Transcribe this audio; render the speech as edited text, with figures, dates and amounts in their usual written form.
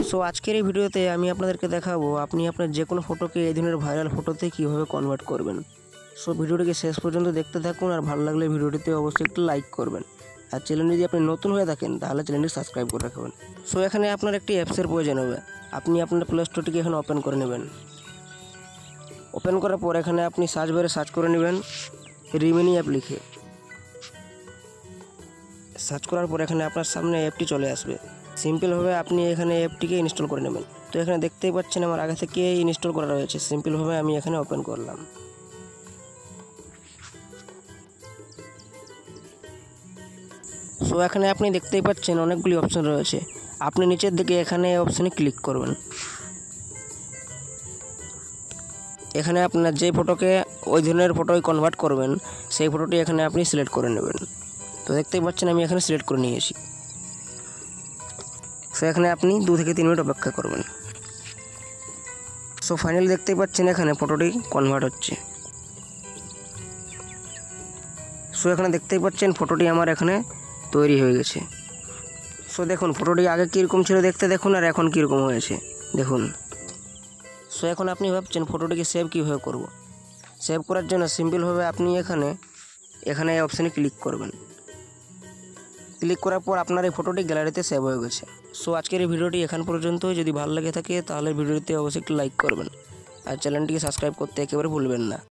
So আজকের এই ভিডিওতে আমি আপনাদেরকে দেখাবো আপনি আপনার যে কোনো ফটোকে এই ধরনের ভাইরাল ফটোতে কীভাবে কনভার্ট করবেন। সো ভিডিওটিকে শেষ পর্যন্ত দেখতে থাকুন, আর ভালো লাগলে ভিডিওটিতে অবশ্যই একটু লাইক করবেন। আর চ্যানেল যদি আপনি নতুন হয়ে থাকেন তাহলে চ্যানেলটি সাবস্ক্রাইব করে রাখবেন। সো এখানে আপনার একটি অ্যাপসের প্রয়োজন হবে। আপনি আপনার প্লে স্টোরটিকে এখানে ওপেন করে নেবেন। ওপেন করার পর এখানে আপনি সার্চ বারে সার্চ করে নেবেন রিমিনি অ্যাপ লিখে। সার্চ করার পর এখানে আপনার সামনে অ্যাপটি চলে আসবে। সিম্পলভাবে আপনি এখানে অ্যাপটিকে ইনস্টল করে নেবেন। তো এখানে দেখতেই পাচ্ছেন আমার আগে থেকে ইনস্টল করা রয়েছে। সিম্পলভাবে আমি এখানে ওপেন করলাম। সো এখানে আপনি দেখতেই পাচ্ছেন অনেকগুলি অপশন রয়েছে। আপনি নিচের দিকে এখানে অপশানে ক্লিক করবেন। এখানে আপনার যে ফটোকে ওই ধরনের ফটোয় কনভার্ট করবেন সেই ফটোটি এখানে আপনি সিলেক্ট করে নেবেন। তো দেখতেই পাচ্ছেন আমি এখানে সিলেক্ট করে নিয়েছি। সো এখানে আপনি 2 থেকে 3 মিনিট অপেক্ষা করবেন। সো ফাইনালি দেখতেই পাচ্ছেন এখানে ফটোটি কনভার্ট হচ্ছে। সো এখানে দেখতেই পাচ্ছেন ফটোটি আমার এখানে তৈরি হয়ে গেছে। সো দেখুন ফটোটি আগে কীরকম ছিল দেখতে, দেখুন, আর এখন কীরকম হয়েছে দেখুন। সো এখন আপনি ভাবছেন ফটোটিকে সেভ কীভাবে করব। সেভ করার জন্য সিম্পলভাবে আপনি এখানে এই অপশানে ক্লিক করবেন। ক্লিক করার পর আপনার এই ফটোটি গ্যালারিতে সেভ হয়ে গেছে। সো আজকের এই ভিডিওটি এখান পর্যন্ত। যদি ভালো লেগে থাকে তাহলে ভিডিওটিতে অবশ্যই একটু লাইক করবেন, আর চ্যানেলটিকে সাবস্ক্রাইব করতে একেবারে ভুলবেন না।